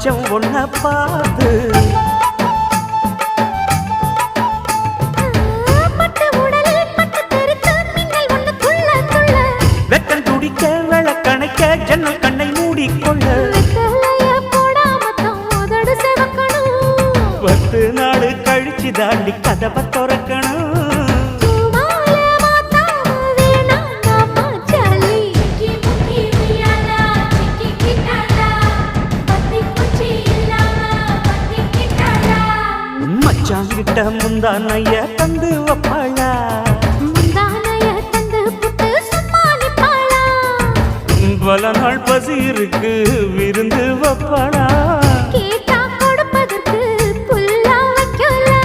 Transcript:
மச்சம் ஒன்ன பார்த்து வெக்கம் துடிக்க விளக்கணைக்க ஜன்னல் கண்ணை மூடிக்கொள்ள 10 நாள் கழிச்சு தாண்டி கதவை திறக்கணும் மச்சாங்கிட்ட முந்தானைய தந்து வப்பாளா பல நாள் பசி இருக்கு விருந்து வப்பாளா